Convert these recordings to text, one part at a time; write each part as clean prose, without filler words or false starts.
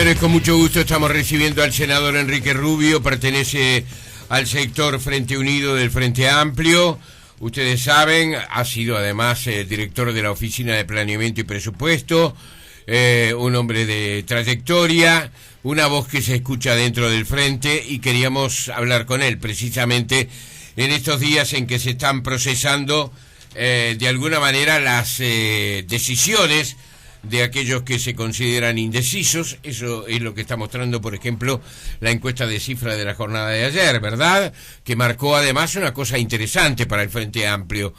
señores, con mucho gusto estamos recibiendo al senador Enrique Rubio, pertenece al sector Frente Unido del Frente Amplio. Ustedes saben, ha sido además director de la Oficina de Planeamiento y Presupuesto, un hombre de trayectoria, una voz que se escucha dentro del Frente, y queríamos hablar con él precisamente en estos días en que se están procesando de alguna manera las decisiones de aquellos que se consideran indecisos. Eso es lo que está mostrando, por ejemplo, la encuesta de cifra de la jornada de ayer, ¿verdad? Que marcó además una cosa interesante para el Frente Amplio.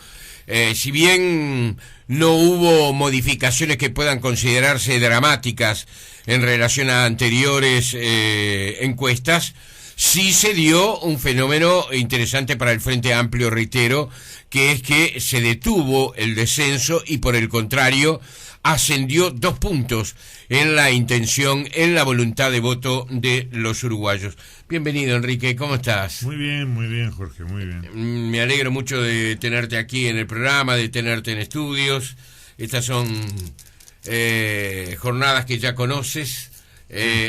Si bien no hubo modificaciones que puedan considerarse dramáticas en relación a anteriores encuestas, sí se dio un fenómeno interesante para el Frente Amplio, reitero, que es que se detuvo el descenso y, por el contrario, ascendió 2 puntos en la intención, en la voluntad de voto de los uruguayos. Bienvenido, Enrique, ¿cómo estás? Muy bien, Jorge, muy bien. Me alegro mucho de tenerte aquí en el programa, de tenerte en estudios. Estas son jornadas que ya conoces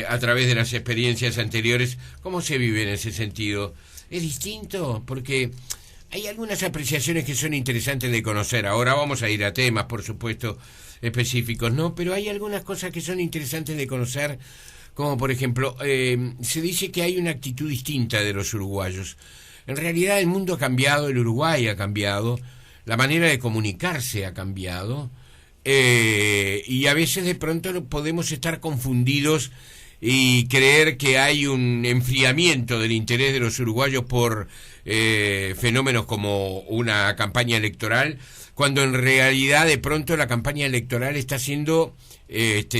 a través de las experiencias anteriores. ¿Cómo se vive en ese sentido? ¿Es distinto? Porque hay algunas apreciaciones que son interesantes de conocer. Ahora vamos a ir a temas, por supuesto, específicos, ¿no? Pero hay algunas cosas que son interesantes de conocer, como por ejemplo, se dice que hay una actitud distinta de los uruguayos. En realidad el mundo ha cambiado, el Uruguay ha cambiado, la manera de comunicarse ha cambiado, y a veces de pronto podemos estar confundidos y creer que hay un enfriamiento del interés de los uruguayos por fenómenos como una campaña electoral, cuando en realidad de pronto la campaña electoral está siendo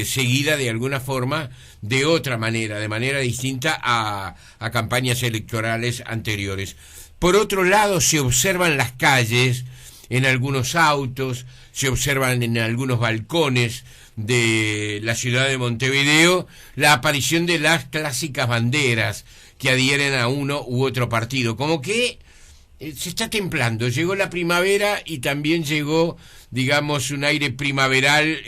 seguida de alguna forma, de otra manera, de manera distinta a campañas electorales anteriores. Por otro lado, se observan las calles, en algunos autos, se observan en algunos balcones de la ciudad de Montevideo, la aparición de las clásicas banderas que adhieren a uno u otro partido, como que se está templando. Llegó la primavera y también llegó, digamos, un aire primaveral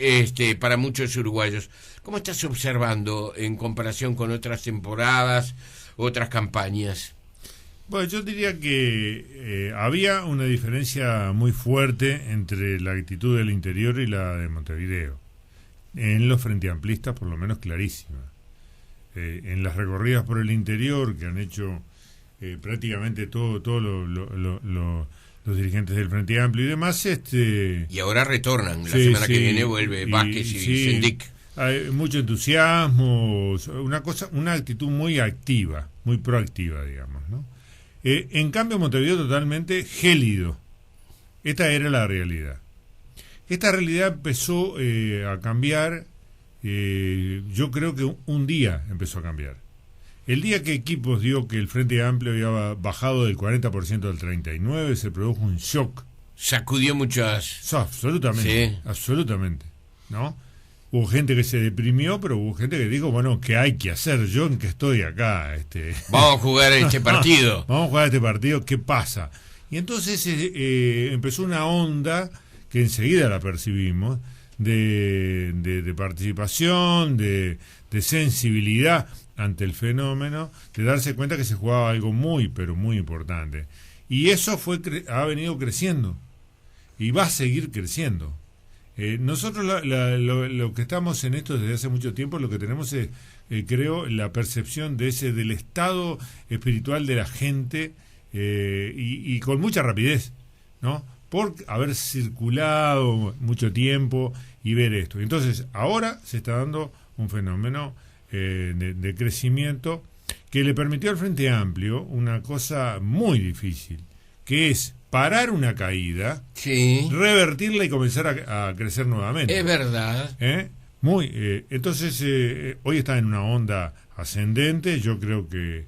para muchos uruguayos. ¿Cómo estás observando en comparación con otras temporadas, otras campañas? Bueno, yo diría que había una diferencia muy fuerte entre la actitud del interior y la de Montevideo. En los frente-amplistas, por lo menos, clarísima. En las recorridas por el interior que han hecho prácticamente todos los dirigentes del Frente Amplio y demás, y ahora retornan, la semana que viene vuelve Vázquez y Sendic. Hay mucho entusiasmo, una actitud muy activa, muy proactiva, digamos, ¿no? En cambio, Montevideo totalmente gélido. Esta era la realidad. Esta realidad empezó a cambiar, yo creo que un día empezó a cambiar. El día que Equipos dio que el Frente Amplio había bajado del 40% al 39%, se produjo un shock. Sacudió muchas... Absolutamente, sí. Absolutamente, ¿no? Hubo gente que se deprimió, pero hubo gente que dijo, bueno, ¿qué hay que hacer? Yo en que estoy acá. Vamos a jugar este partido. Vamos a jugar este partido, ¿qué pasa? Y entonces empezó una onda que enseguida la percibimos, de participación, de sensibilidad ante el fenómeno, de darse cuenta que se jugaba algo muy, pero muy importante. Y eso ha venido creciendo y va a seguir creciendo. Nosotros lo que estamos en esto desde hace mucho tiempo, lo que tenemos es, creo, la percepción del estado espiritual de la gente, y con mucha rapidez, ¿no? Por haber circulado mucho tiempo y ver esto. Entonces, ahora se está dando un fenómeno de crecimiento que le permitió al Frente Amplio una cosa muy difícil, que es parar una caída, sí, revertirla y comenzar a crecer nuevamente. Es verdad. Entonces, hoy está en una onda ascendente. Yo creo que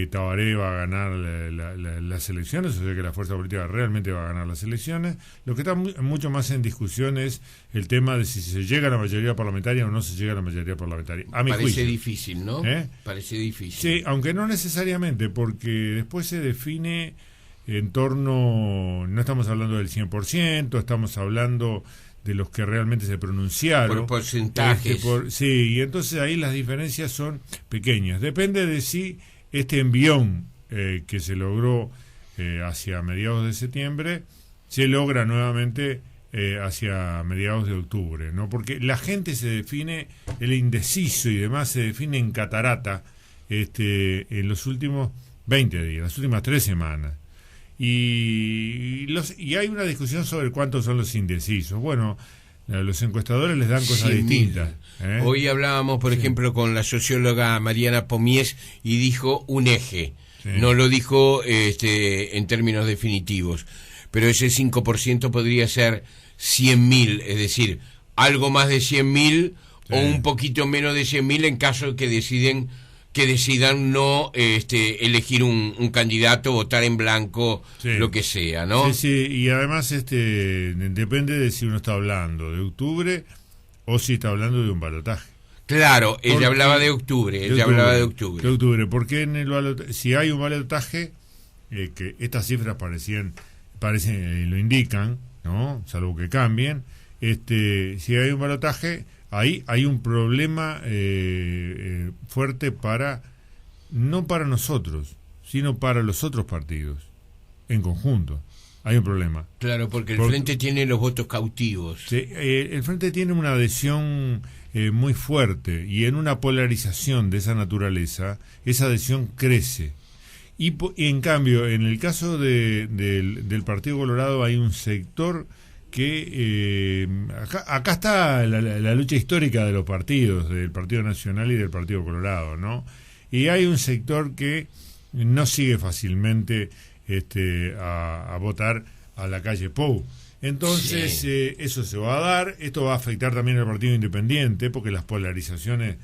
Tabaré va a ganar las elecciones, o sea que la fuerza política realmente va a ganar las elecciones. Lo que está mucho más en discusión es el tema de si se llega a la mayoría parlamentaria o no se llega a la mayoría parlamentaria. A mi juicio. Parece difícil, ¿no? Parece difícil. Sí, aunque no necesariamente, porque después se define en torno, no estamos hablando del 100%, estamos hablando de los que realmente se pronunciaron. Por porcentajes. Sí, y entonces ahí las diferencias son pequeñas. Depende de si este envión que se logró hacia mediados de septiembre se logra nuevamente hacia mediados de octubre, ¿no? Porque la gente se define, el indeciso y demás se define en catarata en los últimos 20 días, las últimas 3 semanas. Y hay una discusión sobre cuántos son los indecisos. Bueno, los encuestadores les dan cosas distintas. Hoy hablábamos, por ejemplo, con la socióloga Mariana Pomies y dijo un eje. Sí. No lo dijo en términos definitivos. Pero ese 5% podría ser 100.000, es decir, algo más de 100.000 o un poquito menos de 100.000 en caso que decidan no elegir un candidato, votar en blanco, lo que sea, ¿no? Sí, y además depende de si uno está hablando de octubre o si está hablando de un balotaje. Claro, ella hablaba de octubre. De octubre, porque si hay un balotaje, que estas cifras lo indican, ¿no? Salvo que cambien, si hay un balotaje, ahí hay un problema fuerte no para nosotros, sino para los otros partidos, en conjunto. Hay un problema. Claro, porque el Frente tiene los votos cautivos. Sí, el Frente tiene una adhesión muy fuerte, y en una polarización de esa naturaleza, esa adhesión crece. Y en cambio, en el caso del Partido Colorado hay un sector que acá está la lucha histórica de los partidos, del Partido Nacional y del Partido Colorado, ¿no? Y hay un sector que no sigue fácilmente a votar a la calle Pou. Entonces eso se va a dar. Esto va a afectar también al Partido Independiente, porque las polarizaciones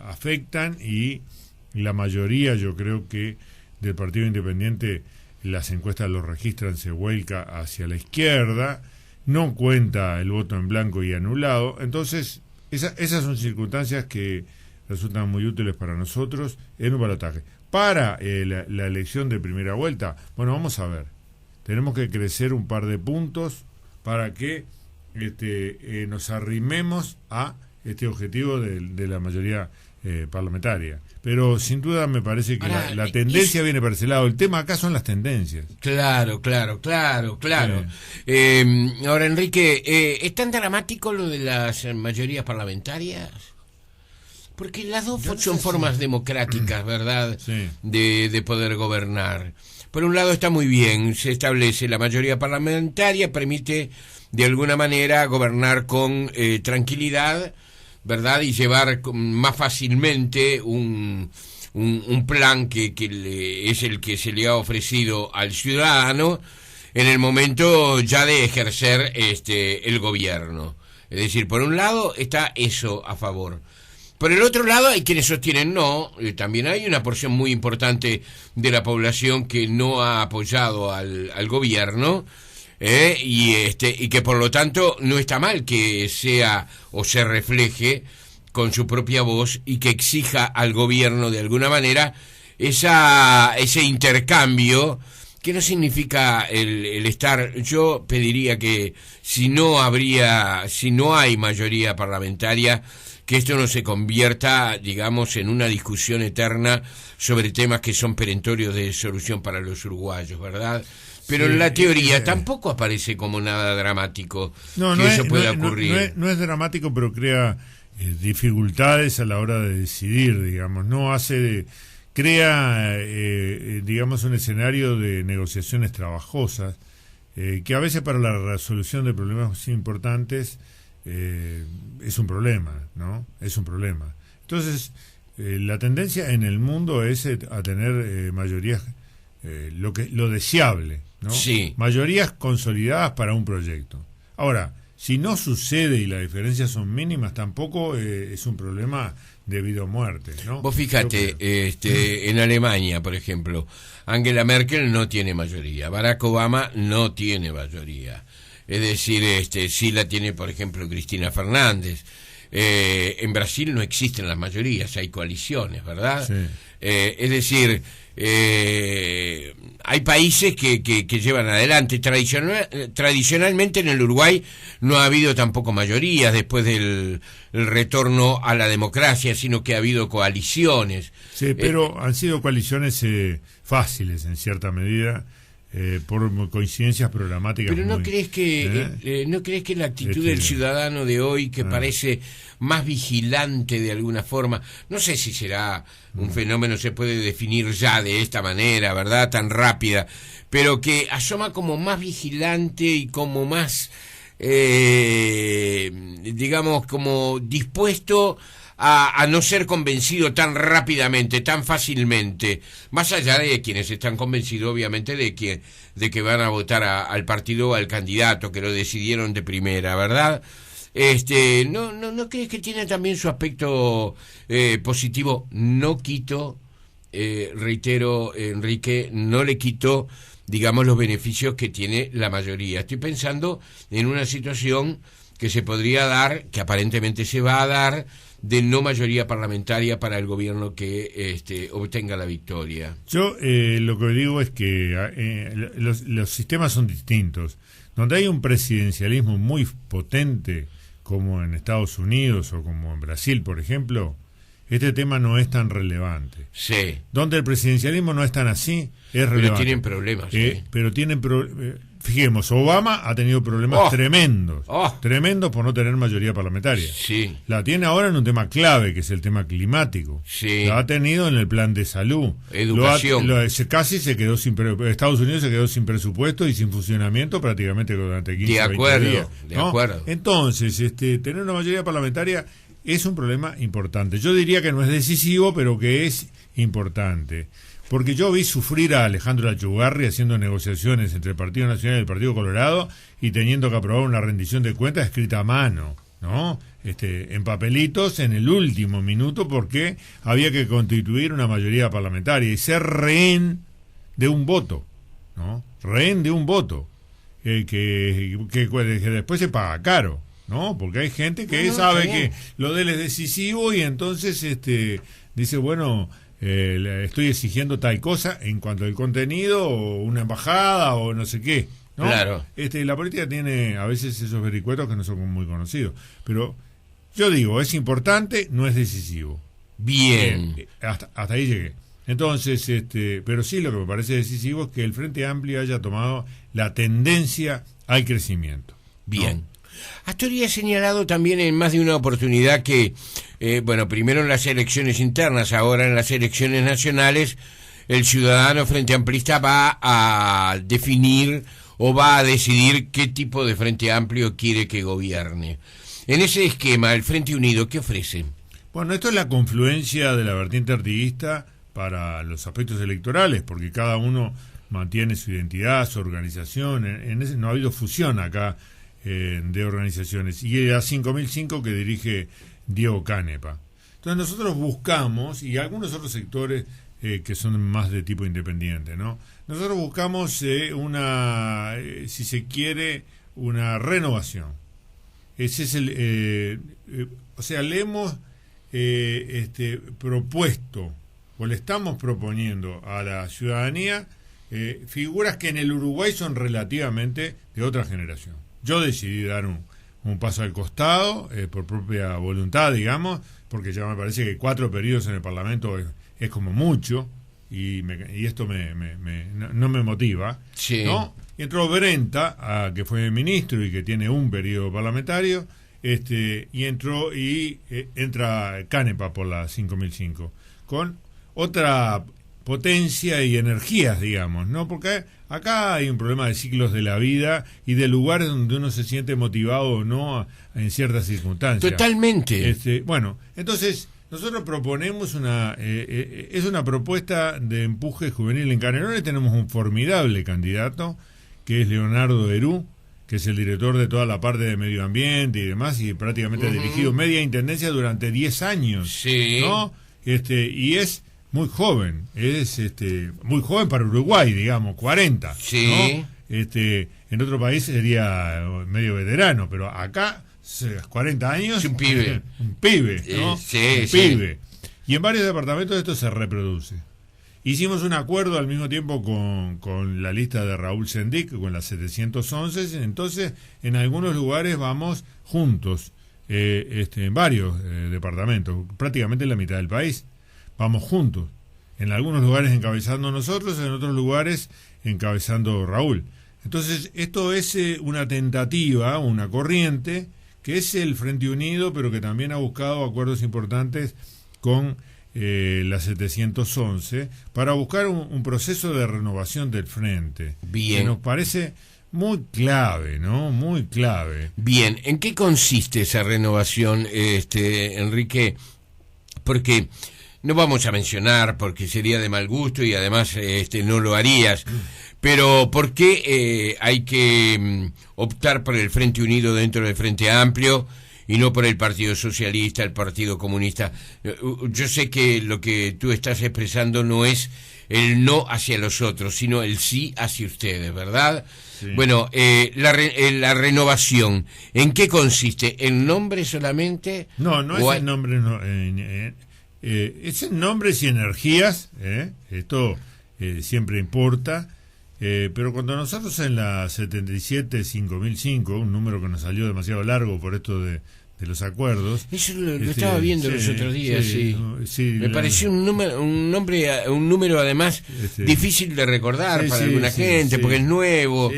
afectan, y la mayoría, yo creo que del Partido Independiente, las encuestas lo registran, se vuelca hacia la izquierda, no cuenta el voto en blanco y anulado. Entonces esas son circunstancias que resultan muy útiles para nosotros en un balotaje. Para la elección de primera vuelta, bueno, vamos a ver, tenemos que crecer un par de puntos para que nos arrimemos a este objetivo de la mayoría parlamentaria. Pero sin duda me parece que la tendencia viene para ese lado. El tema acá son las tendencias. Claro. Ahora, Enrique, ¿es tan dramático lo de las mayorías parlamentarias? Porque las dos son formas democráticas, ¿verdad? Sí. De poder gobernar. Por un lado está muy bien, se establece la mayoría parlamentaria, permite de alguna manera gobernar con tranquilidad, ¿verdad? Y llevar más fácilmente un plan que es el que se le ha ofrecido al ciudadano en el momento ya de ejercer el gobierno. Es decir, por un lado está eso a favor. Por el otro lado hay quienes sostienen no, también hay una porción muy importante de la población que no ha apoyado al gobierno, y que por lo tanto no está mal que sea o se refleje con su propia voz y que exija al gobierno de alguna manera ese intercambio, que no significa el estar. Yo pediría que si no hay mayoría parlamentaria, que esto no se convierta, digamos, en una discusión eterna sobre temas que son perentorios de solución para los uruguayos, ¿verdad? Pero en la teoría tampoco aparece como nada dramático que eso pueda ocurrir. No es dramático, pero crea dificultades a la hora de decidir, digamos. Crea, digamos, un escenario de negociaciones trabajosas, que a veces para la resolución de problemas importantes es un problema, ¿no? Es un problema. Entonces, la tendencia en el mundo es a tener mayorías, lo deseable, ¿no? Sí. Mayorías consolidadas para un proyecto. Ahora, si no sucede y las diferencias son mínimas, tampoco es un problema de vida o muerte, ¿no? Vos fíjate, en Alemania, por ejemplo, Angela Merkel no tiene mayoría, Barack Obama no tiene mayoría. Es decir, sí la tiene, por ejemplo, Cristina Fernández. En Brasil no existen las mayorías, hay coaliciones, ¿verdad? Sí. Es decir, hay países que llevan adelante. Tradicionalmente en el Uruguay no ha habido tampoco mayorías después del el retorno a la democracia, sino que ha habido coaliciones. Sí, pero han sido coaliciones fáciles en cierta medida, por coincidencias programáticas. Pero ¿no crees que no crees que la actitud del ciudadano de hoy, que parece más vigilante de alguna forma, no sé si será un fenómeno, se puede definir ya de esta manera, ¿verdad?, tan rápida, pero que asoma como más vigilante y como más digamos, como dispuesto a no ser convencido tan rápidamente, tan fácilmente, más allá de quienes están convencidos obviamente de que van a votar al partido o al candidato, que lo decidieron de primera, ¿verdad? ¿No crees que tiene también su aspecto positivo? No quito, reitero, Enrique, no le quito, digamos, los beneficios que tiene la mayoría. Estoy pensando en una situación que se podría dar, que aparentemente se va a dar, de no mayoría parlamentaria para el gobierno que obtenga la victoria. Yo lo que digo es que los sistemas son distintos. Donde hay un presidencialismo muy potente, como en Estados Unidos o como en Brasil, por ejemplo, este tema no es tan relevante. Sí. Donde el presidencialismo no es tan así, es relevante. Pero tienen problemas. Pero tienen fijemos, Obama ha tenido problemas tremendos por no tener mayoría parlamentaria. Sí. La tiene ahora en un tema clave, que es el tema climático. Sí. La ha tenido en el plan de salud. Educación. Casi se quedó sin Estados Unidos se quedó sin presupuesto y sin funcionamiento prácticamente durante 15 años. De acuerdo. Entonces, tener una mayoría parlamentaria es un problema importante. Yo diría que no es decisivo, pero que es importante. Porque yo vi sufrir a Alejandro Achugarri haciendo negociaciones entre el Partido Nacional y el Partido Colorado y teniendo que aprobar una rendición de cuentas escrita a mano, ¿no? En papelitos en el último minuto, porque había que constituir una mayoría parlamentaria y ser rehén de un voto, ¿no? Rehén de un voto que después se paga caro, ¿no? Porque hay gente que sabe que lo de él es decisivo y entonces dice, bueno, estoy exigiendo tal cosa en cuanto al contenido o una embajada o no sé qué, ¿no? Claro. La política tiene a veces esos vericuetos que no son muy conocidos, pero yo digo, es importante, no es decisivo. Bien. Hasta ahí llegué. Entonces, pero sí lo que me parece decisivo es que el Frente Amplio haya tomado la tendencia al crecimiento, ¿no? Bien. Astori ha señalado también en más de una oportunidad que, primero en las elecciones internas, ahora en las elecciones nacionales, el ciudadano frente amplista va a definir o va a decidir qué tipo de Frente Amplio quiere que gobierne. En ese esquema, el Frente Unido, ¿qué ofrece? Bueno, esto es la confluencia de la vertiente artiguista para los aspectos electorales, porque cada uno mantiene su identidad, su organización. En ese no ha habido fusión acá de organizaciones, y a 5005 que dirige Diego Canepa. Entonces nosotros buscamos, y algunos otros sectores que son más de tipo independiente, ¿no? Nosotros buscamos si se quiere, una renovación. Ese es le hemos propuesto, o le estamos proponiendo a la ciudadanía figuras que en el Uruguay son relativamente de otra generación. Yo decidí dar un paso al costado, por propia voluntad, digamos, porque ya me parece que 4 periodos en el Parlamento es como mucho, y esto no me motiva, sí, ¿no? Y entró Brenta, que fue ministro y que tiene un periodo parlamentario, y entra Canepa por la 5005, con otra potencia y energías, digamos, ¿no? Porque acá hay un problema de ciclos de la vida y de lugares donde uno se siente motivado o no en ciertas circunstancias. Totalmente. Bueno, entonces nosotros proponemos es una propuesta de empuje juvenil. En Canelones tenemos un formidable candidato, que es Leonardo Herú, que es el director de toda la parte de medio ambiente y demás, y prácticamente ha dirigido media intendencia durante 10 años, sí, ¿no? Y es muy joven, muy joven para Uruguay, digamos, 40, sí, ¿no? En otro país sería medio veterano, pero acá 40 años, es un pibe, ¿no? Sí, un pibe. Y en varios departamentos esto se reproduce. Hicimos un acuerdo al mismo tiempo con la lista de Raúl Sendic, con las 711, entonces en algunos lugares vamos juntos, en varios departamentos, prácticamente en la mitad del país, vamos juntos, en algunos lugares encabezando nosotros, en otros lugares encabezando Raúl. Entonces esto es una tentativa, una corriente, que es el Frente Unido, pero que también ha buscado acuerdos importantes con la 711 para buscar un proceso de renovación del frente. Bien. Que nos parece muy clave, ¿no? Muy clave. Bien, ¿en qué consiste esa renovación, Enrique? Porque no vamos a mencionar, porque sería de mal gusto y además no lo harías, pero ¿por qué hay que optar por el Frente Unido dentro del Frente Amplio y no por el Partido Socialista, el Partido Comunista? Yo sé que lo que tú estás expresando no es el no hacia los otros, sino el sí hacia ustedes, ¿verdad? Sí. Bueno, la renovación, ¿en qué consiste? ¿En nombre solamente? No es el nombre, no, es en nombres y energías, esto siempre importa, pero cuando nosotros en la 77-5005, un número que nos salió demasiado largo por esto de los acuerdos. Eso lo estaba viendo los otros días, sí. Me pareció un número además difícil de recordar para alguna gente, porque es nuevo.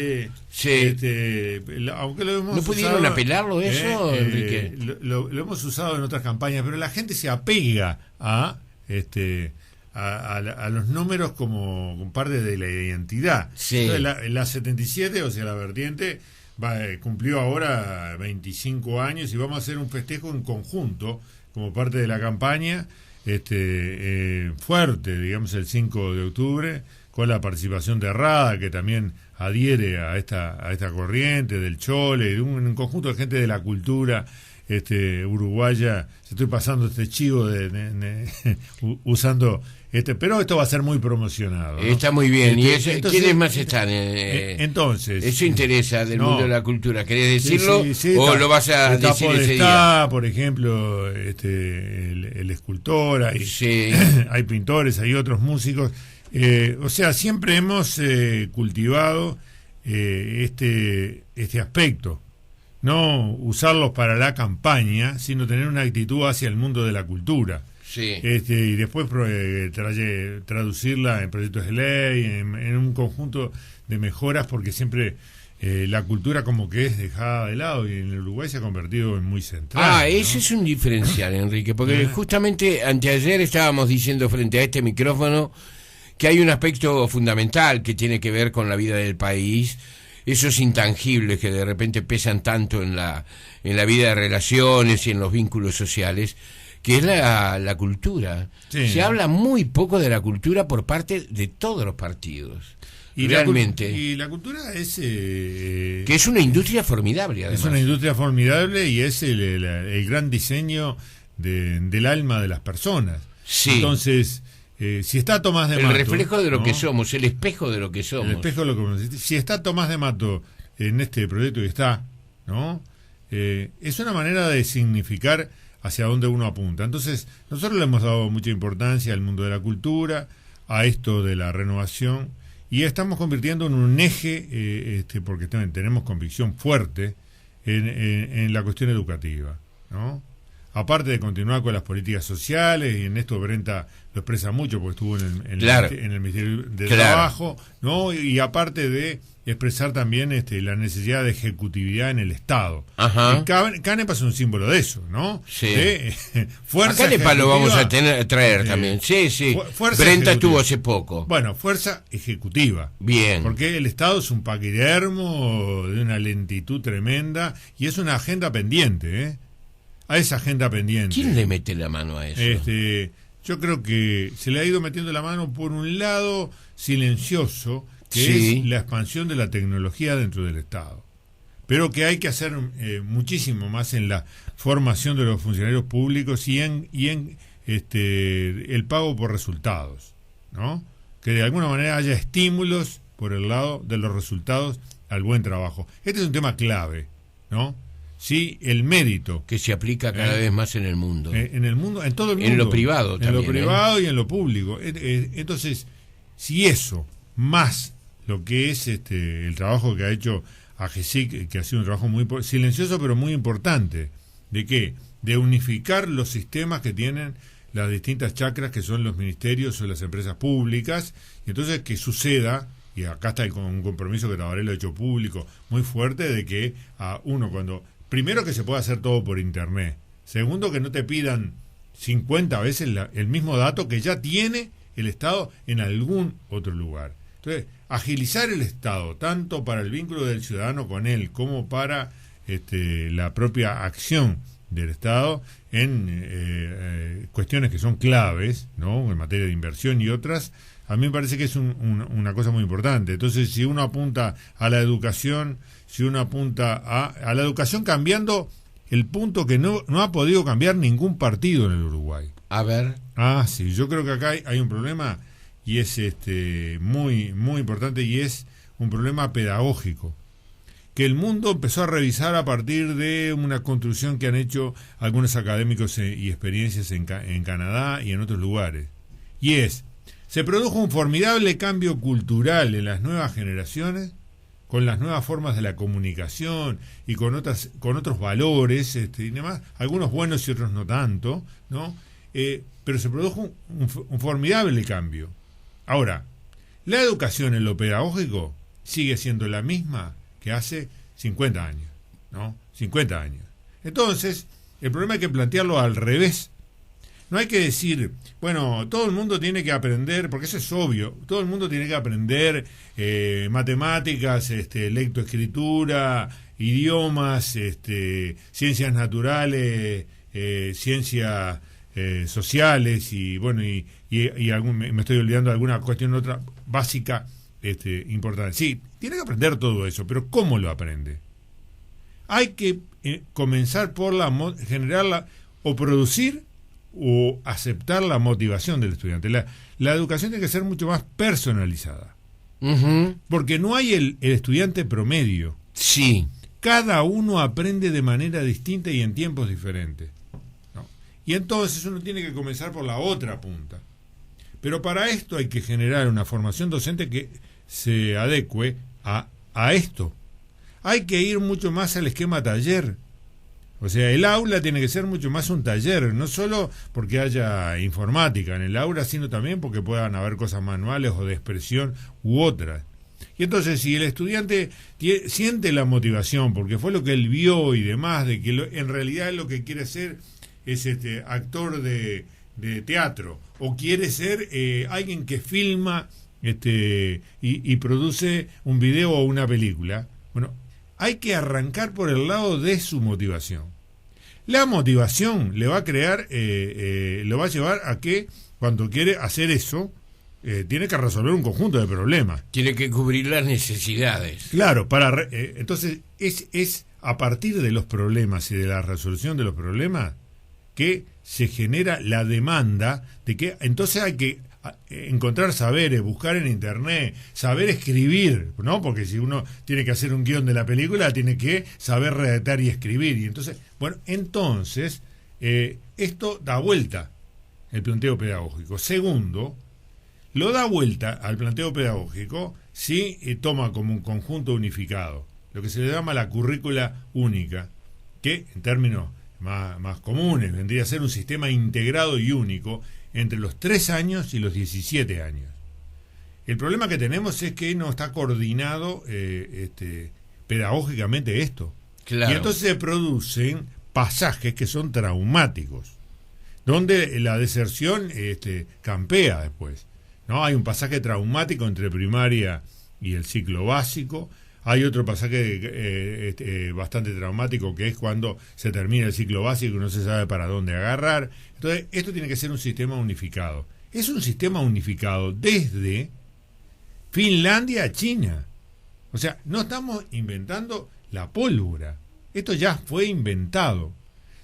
Aunque lo hemos ¿No pudieron apelarlo eso, Enrique? Lo hemos usado en otras campañas, pero la gente se apega a los números como parte de la identidad. Sí. Entonces, la 77, o sea, la vertiente, cumplió ahora 25 años y vamos a hacer un festejo en conjunto como parte de la campaña fuerte, digamos, el 5 de octubre, con la participación de Rada, que también adhiere a esta corriente, del Chole, de un conjunto de gente de la cultura uruguaya. Estoy pasando este chivo usando pero esto va a ser muy promocionado, ¿no? Está muy bien. ¿Y entonces, quiénes más están? Entonces, eso interesa del mundo de la cultura. ¿Querés decirlo o lo vas a decir ese día? Por ejemplo, el escultor, hay pintores, hay otros músicos. O sea, siempre hemos cultivado este aspecto. No usarlos para la campaña, sino tener una actitud hacia el mundo de la cultura. Sí. Y después traducirla en proyectos de ley, en un conjunto de mejoras, porque siempre la cultura como que es dejada de lado y en el Uruguay se ha convertido en muy central. ¿No? Ese es un diferencial, Enrique, porque justamente anteayer estábamos diciendo frente a este micrófono que hay un aspecto fundamental que tiene que ver con la vida del país, esos intangibles que de repente pesan tanto en la vida de relaciones y en los vínculos sociales, que es la cultura. Sí. Se habla muy poco de la cultura por parte de todos los partidos. Y realmente. Y la cultura es... que es una industria formidable, además. Es una industria formidable y es el gran diseño del alma de las personas. Sí. Entonces, si está Tomás de Mato... El reflejo de lo que somos, el espejo de lo que somos. El espejo de lo que somos. Si está Tomás de Mato en este proyecto que está, ¿no? Es una manera de significar hacia dónde uno apunta. Entonces, nosotros le hemos dado mucha importancia al mundo de la cultura, a esto de la renovación, y estamos convirtiendo en un eje, porque también tenemos convicción fuerte en la cuestión educativa, ¿no? Aparte de continuar con las políticas sociales, y en esto Brenta lo expresa mucho porque estuvo en el Ministerio de Trabajo, ¿no? Y aparte de expresar también la necesidad de ejecutividad en el Estado. Ajá. Canepa es un símbolo de eso, ¿no? Sí. Fuerza a Canepa lo vamos a traer también. Sí. Brenta estuvo hace poco. Bueno, fuerza ejecutiva. Bien. Porque el Estado es un paquidermo de una lentitud tremenda y es una agenda pendiente, a esa agenda pendiente. ¿Quién le mete la mano a eso? Yo creo que se le ha ido metiendo la mano por un lado silencioso, que es la expansión de la tecnología dentro del Estado. Pero que hay que hacer muchísimo más en la formación de los funcionarios públicos y en el pago por resultados, ¿no? Que de alguna manera haya estímulos por el lado de los resultados al buen trabajo. Este es un tema clave, ¿no? Sí, el mérito. Que se aplica cada vez más en el mundo. En el mundo, en todo el mundo. En lo privado también. En lo privado y en lo público. Entonces, si eso, más lo que es el trabajo que ha hecho AGESIC, que ha sido un trabajo muy silencioso pero muy importante, ¿de qué? De unificar los sistemas que tienen las distintas chacras que son los ministerios o las empresas públicas, y entonces que suceda, y acá está con un compromiso que Tabaré lo ha hecho público muy fuerte, de que a uno cuando, primero que se pueda hacer todo por internet, segundo que no te pidan 50 veces el mismo dato que ya tiene el Estado en algún otro lugar. Entonces, agilizar el Estado, tanto para el vínculo del ciudadano con él, como para la propia acción del Estado en cuestiones que son claves, ¿no? En materia de inversión y otras, a mí me parece que es una cosa muy importante. Entonces, si uno apunta a la educación, si uno apunta a la educación cambiando el punto que no ha podido cambiar ningún partido en el Uruguay. A ver. Sí, yo creo que acá hay un problema, y es muy, muy importante, y es un problema pedagógico, que el mundo empezó a revisar a partir de una construcción que han hecho algunos académicos y experiencias en Canadá y en otros lugares. Y se produjo un formidable cambio cultural en las nuevas generaciones, con las nuevas formas de la comunicación y con otros valores y demás, algunos buenos y otros no tanto, ¿no? Pero se produjo un formidable cambio. Ahora, la educación en lo pedagógico sigue siendo la misma que hace 50 años, ¿no? 50 años. Entonces, el problema hay que plantearlo al revés. No hay que decir, bueno, todo el mundo tiene que aprender, porque eso es obvio, todo el mundo tiene que aprender matemáticas, lectoescritura, idiomas, ciencias naturales, ciencias sociales y bueno, y me estoy olvidando de alguna cuestión otra básica importante. Sí, tiene que aprender todo eso, pero ¿cómo lo aprende? Hay que comenzar por generarla o producir o aceptar la motivación del estudiante. La educación tiene que ser mucho más personalizada. Uh-huh. Porque no hay el estudiante promedio. Sí. Cada uno aprende de manera distinta y en tiempos diferentes, ¿no? Y entonces uno tiene que comenzar por la otra punta. Pero para esto hay que generar una formación docente que se adecue a esto. Hay que ir mucho más al esquema taller. O sea, el aula tiene que ser mucho más un taller, no solo porque haya informática en el aula, sino también porque puedan haber cosas manuales o de expresión u otras. Y entonces, si el estudiante siente la motivación, porque fue lo que él vio y demás, de que en realidad lo que quiere ser es actor de teatro, o quiere ser alguien que filma y produce un video o una película, bueno, hay que arrancar por el lado de su motivación. La motivación le va a crear, lo va a llevar a que cuando quiere hacer eso, tiene que resolver un conjunto de problemas. Tiene que cubrir las necesidades. Claro, entonces es a partir de los problemas y de la resolución de los problemas que se genera la demanda de que entonces hay que encontrar saberes, buscar en internet, saber escribir, ¿no? Porque si uno tiene que hacer un guión de la película, tiene que saber redactar y escribir. Y entonces, esto da vuelta el planteo pedagógico. Segundo, lo da vuelta al planteo pedagógico si toma como un conjunto unificado, lo que se le llama la currícula única, que en términos más comunes vendría a ser un sistema integrado y único entre los 3 años y los 17 años. El problema que tenemos es que no está coordinado pedagógicamente esto. Claro. Y entonces se producen pasajes que son traumáticos, donde la deserción campea después, ¿no? Hay un pasaje traumático entre primaria y el ciclo básico. Hay otro pasaje bastante traumático, que es cuando se termina el ciclo básico y no se sabe para dónde agarrar. Entonces, esto tiene que ser un sistema unificado. Es un sistema unificado desde Finlandia a China. O sea, no estamos inventando la pólvora. Esto ya fue inventado.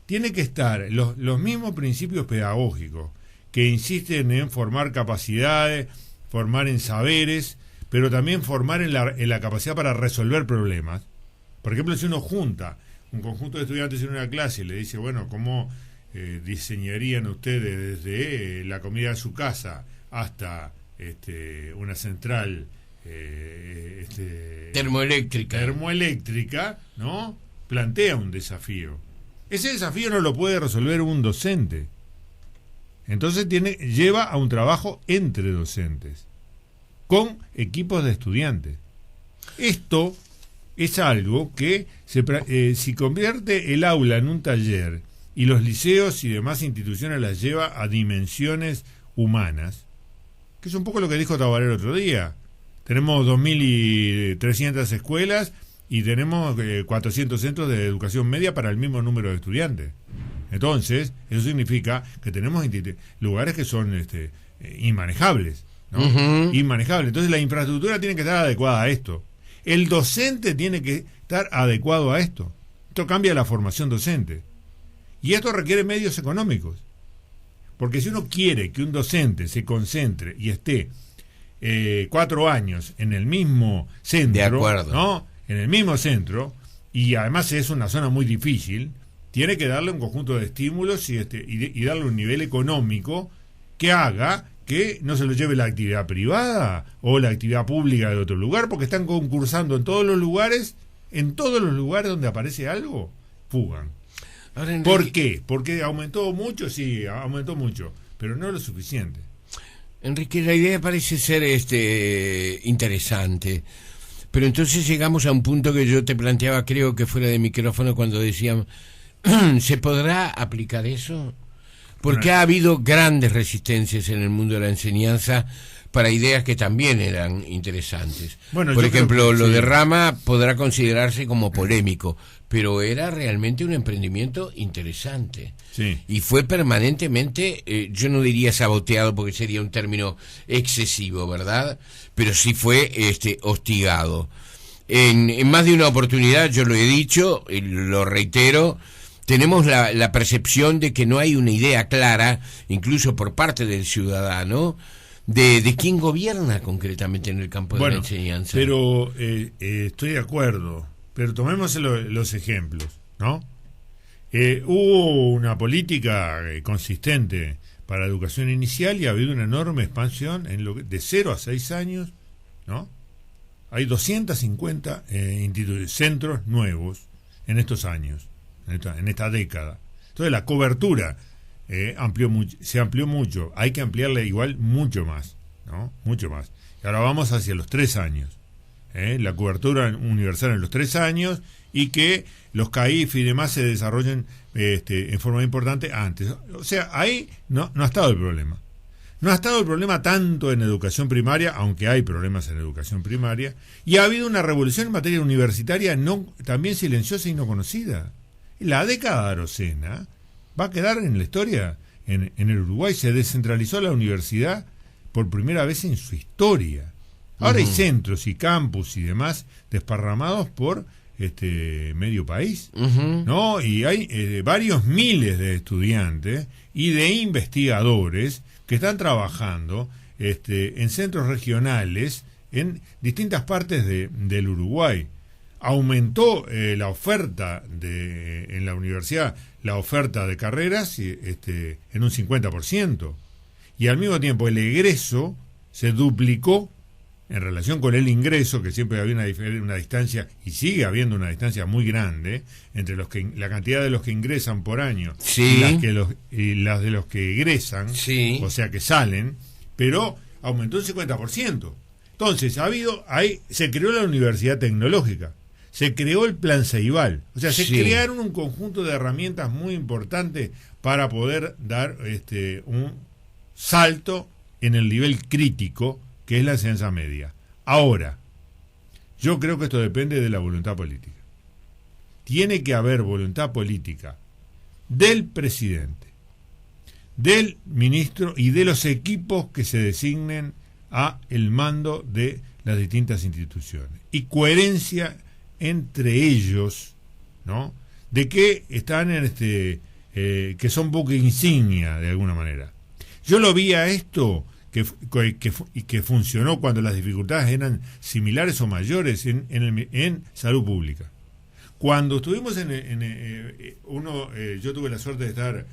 Tiene que estar los mismos principios pedagógicos que insisten en formar capacidades, formar en saberes, pero también formar en la capacidad para resolver problemas. Por ejemplo, si uno junta un conjunto de estudiantes en una clase y le dice, bueno, ¿cómo diseñarían ustedes desde la comida de su casa hasta una central termoeléctrica, ¿no? Plantea un desafío. Ese desafío no lo puede resolver un docente. Entonces lleva a un trabajo entre docentes, con equipos de estudiantes. Esto es algo que si convierte el aula en un taller y los liceos y demás instituciones las lleva a dimensiones humanas, que es un poco lo que dijo Tabaré el otro día. Tenemos 2.300 escuelas y tenemos 400 centros de educación media para el mismo número de estudiantes. Entonces, eso significa que tenemos lugares que son inmanejables, ¿no? Uh-huh. Inmanejables. Entonces, la infraestructura tiene que estar adecuada a esto. El docente tiene que estar adecuado a esto. Esto cambia la formación docente. Y esto requiere medios económicos. Porque si uno quiere que un docente se concentre y esté 4 años en el mismo centro, de acuerdo, ¿no? En el mismo centro, y además es una zona muy difícil, tiene que darle un conjunto de estímulos y darle un nivel económico que haga que no se lo lleve la actividad privada o la actividad pública de otro lugar, porque están concursando en todos los lugares donde aparece algo, fugan. Ahora, ¿por qué? Porque aumentó mucho, sí, aumentó mucho, pero no lo suficiente. Enrique, la idea parece ser interesante, pero entonces llegamos a un punto que yo te planteaba, creo que fuera de micrófono, cuando decían, ¿se podrá aplicar eso? Porque ha habido grandes resistencias en el mundo de la enseñanza para ideas que también eran interesantes. Bueno, por ejemplo, lo de Rama podrá considerarse como polémico, pero era realmente un emprendimiento interesante. Sí. Y fue permanentemente, yo no diría saboteado porque sería un término excesivo, ¿verdad? Pero sí fue hostigado. En más de una oportunidad, yo lo he dicho, lo reitero, tenemos la percepción de que no hay una idea clara, incluso por parte del ciudadano, de quién gobierna concretamente en el campo de la enseñanza. Pero estoy de acuerdo, pero tomemos los ejemplos, ¿no? Hubo una política consistente para la educación inicial y ha habido una enorme expansión de 0 a 6 años, ¿no? Hay 250 centros nuevos en estos años, en esta década. Entonces la cobertura se amplió mucho. Hay que ampliarla igual mucho más, ¿no? Mucho más. Y ahora vamos hacia los 3 años. La cobertura universal en los 3 años y que los CAIF y demás se desarrollen en forma importante antes. O sea, ahí no ha estado el problema. No ha estado el problema tanto en educación primaria, aunque hay problemas en educación primaria, y ha habido una revolución en materia universitaria también silenciosa y no conocida. La década arocena va a quedar en la historia. En el Uruguay se descentralizó la universidad por primera vez en su historia. Ahora hay centros y campus y demás desparramados por medio país, ¿no? Y hay varios miles de estudiantes y de investigadores que están trabajando en centros regionales en distintas partes del Uruguay. Aumentó la oferta en la universidad, la oferta de carreras en un 50%. Y al mismo tiempo el egreso se duplicó en relación con el ingreso, que siempre había una distancia, y sigue habiendo una distancia muy grande, entre la cantidad de los que ingresan por año sí. y las de los que egresan, sí. O sea que salen, pero aumentó un 50%. Entonces, se creó la Universidad Tecnológica, se creó el Plan Ceibal, o sea, se crearon un conjunto de herramientas muy importantes para poder dar un salto en el nivel crítico que es la enseñanza media. Ahora, yo creo que esto depende de la voluntad política. Tiene que haber voluntad política del presidente, del ministro y de los equipos que se designen a el mando de las distintas instituciones. Y coherencia entre ellos, ¿no? De que están que son buque insignia de alguna manera. Yo lo vi a esto que funcionó cuando las dificultades eran similares o mayores en salud pública. Cuando estuvimos yo tuve la suerte de estar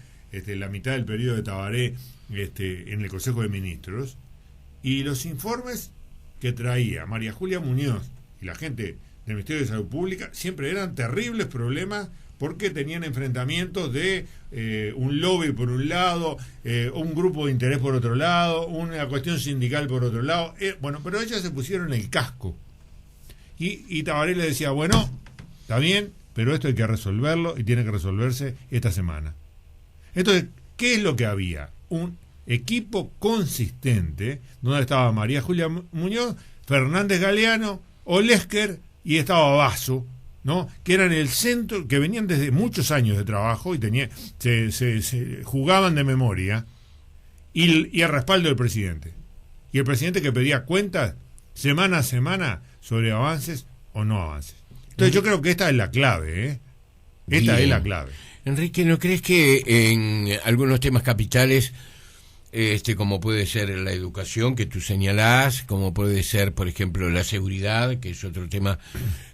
la mitad del periodo de Tabaré en el Consejo de Ministros, Y los informes que traía María Julia Muñoz y la gente del Ministerio de Salud Pública siempre eran terribles problemas porque tenían enfrentamientos de un lobby por un lado, un grupo de interés por otro lado, una cuestión sindical por otro lado. Bueno, pero ellas se pusieron el casco. Y Tabaré le decía, bueno, está bien, pero esto hay que resolverlo y tiene que resolverse esta semana. Entonces, ¿qué es lo que había? Un equipo consistente, donde estaba María Julia Muñoz, Fernández Galeano, Olesker y estaba Basso, ¿no? Que eran el centro, que venían desde muchos años de trabajo y se jugaban de memoria, y el respaldo del presidente. Y el presidente que pedía cuentas semana a semana sobre avances o no avances. Entonces yo creo que esta es la clave, ¿eh? Esta Bien. es la clave. Enrique, ¿no crees que en algunos temas capitales, como puede ser la educación que tú señalás, como puede ser, por ejemplo, la seguridad, que es otro tema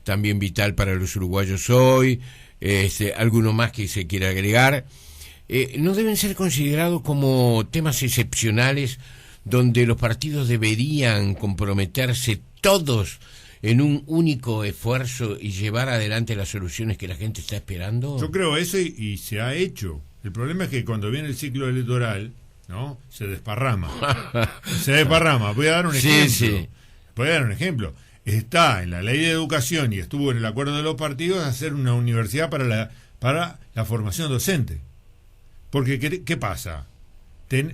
también vital para los uruguayos hoy, alguno más que se quiera agregar, no deben ser considerados como temas excepcionales donde los partidos deberían comprometerse todos en un único esfuerzo y llevar adelante las soluciones que la gente está esperando? Yo creo eso y se ha hecho. El problema es que cuando viene el ciclo electoral, ¿no? Se desparrama. Voy a dar un ejemplo. Sí. Voy a dar un ejemplo. Está en la ley de educación y estuvo en el acuerdo de los partidos hacer una universidad para la formación docente. Porque, ¿qué pasa?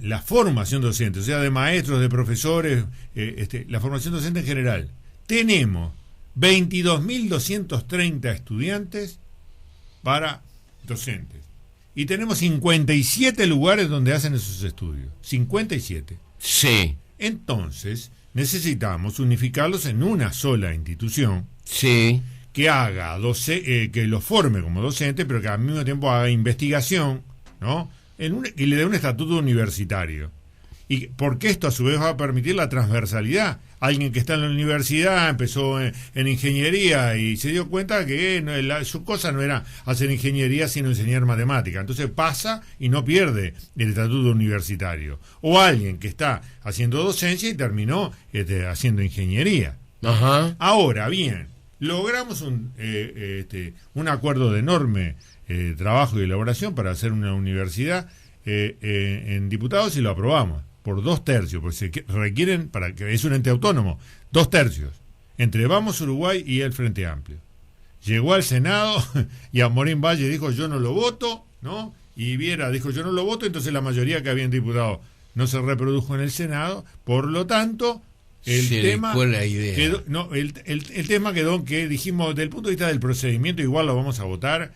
La formación docente, o sea, de maestros, de profesores, la formación docente en general. Tenemos 22.230 estudiantes para docentes. Y tenemos 57 lugares donde hacen esos estudios. 57. Sí. Entonces, necesitamos unificarlos en una sola institución. Sí. Que haga que los forme como docente, pero que al mismo tiempo haga investigación, ¿no? Y le dé un estatuto universitario. Y porque esto a su vez va a permitir la transversalidad. Alguien que está en la universidad empezó en ingeniería y se dio cuenta que su cosa no era hacer ingeniería sino enseñar matemática. Entonces pasa y no pierde el estatuto universitario. O alguien que está haciendo docencia y terminó haciendo ingeniería. Ajá. Ahora bien, logramos un acuerdo de enorme trabajo y elaboración para hacer una universidad en diputados y lo aprobamos por 2/3, porque se requieren, para que es un ente autónomo, 2/3 entre Vamos Uruguay y el Frente Amplio. Llegó al Senado y Amorín Valle dijo yo no lo voto, ¿no? Y Viera dijo yo no lo voto, entonces la mayoría que había en diputados no se reprodujo en el Senado, por lo tanto el tema quedó que dijimos del punto de vista del procedimiento igual lo vamos a votar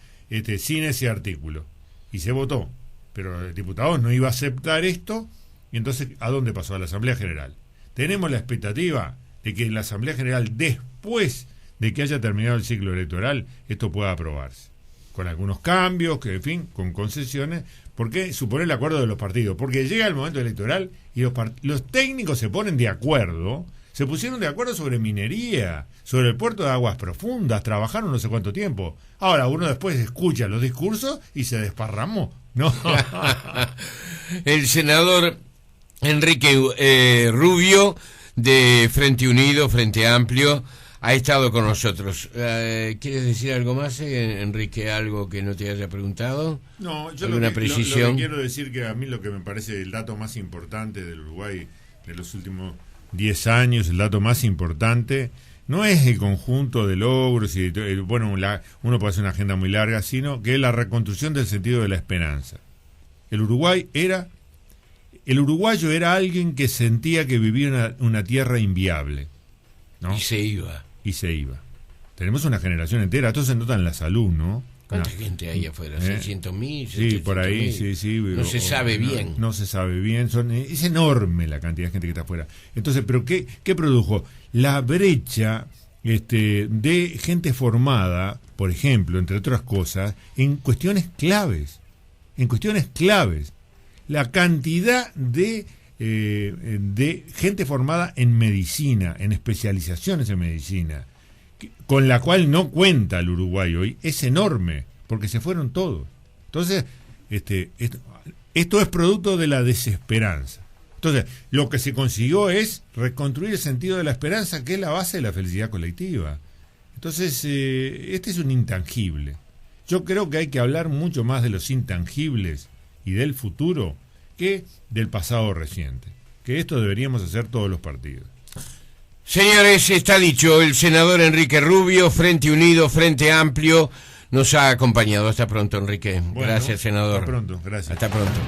sin ese artículo, y se votó, pero el diputado no iba a aceptar esto. Y entonces, ¿a dónde pasó? A la Asamblea General. Tenemos la expectativa de que en la Asamblea General, después de que haya terminado el ciclo electoral, esto pueda aprobarse. Con algunos cambios, que en fin, con concesiones, porque supone el acuerdo de los partidos. Porque llega el momento electoral y los técnicos se ponen de acuerdo, se pusieron de acuerdo sobre minería, sobre el puerto de aguas profundas, trabajaron no sé cuánto tiempo. Ahora uno después escucha los discursos y se desparramó. No. El senador Enrique Rubio, de Frente Unido, Frente Amplio, ha estado con nosotros. ¿Quieres decir algo más, Enrique? ¿Algo que no te haya preguntado? No, yo ¿Alguna precisión? lo que quiero decir que a mí lo que me parece el dato más importante del Uruguay de los últimos 10 años, el dato más importante, no es el conjunto de logros y uno puede hacer una agenda muy larga, sino que es la reconstrucción del sentido de la esperanza. El uruguayo era alguien que sentía que vivía una tierra inviable, ¿no? Y se iba. Tenemos una generación entera, esto se nota en la salud, ¿no? ¿Cuánta gente hay afuera? ¿600.000? Sí, por ahí, sí. No se sabe bien. No se sabe bien, es enorme la cantidad de gente que está afuera. Entonces, ¿pero qué produjo? La brecha de gente formada, por ejemplo, entre otras cosas, en cuestiones claves. La cantidad de gente formada en medicina, en especializaciones en medicina, con la cual no cuenta el Uruguay hoy, es enorme, porque se fueron todos. Entonces, esto es producto de la desesperanza. Entonces, lo que se consiguió es reconstruir el sentido de la esperanza, que es la base de la felicidad colectiva. Entonces, este es un intangible. Yo creo que hay que hablar mucho más de los intangibles y del futuro que del pasado reciente. Que esto deberíamos hacer todos los partidos. Señores, está dicho. El senador Enrique Rubio, Frente Unido, Frente Amplio, nos ha acompañado. Hasta pronto, Enrique. Bueno, gracias, senador. Hasta pronto, gracias. Hasta pronto.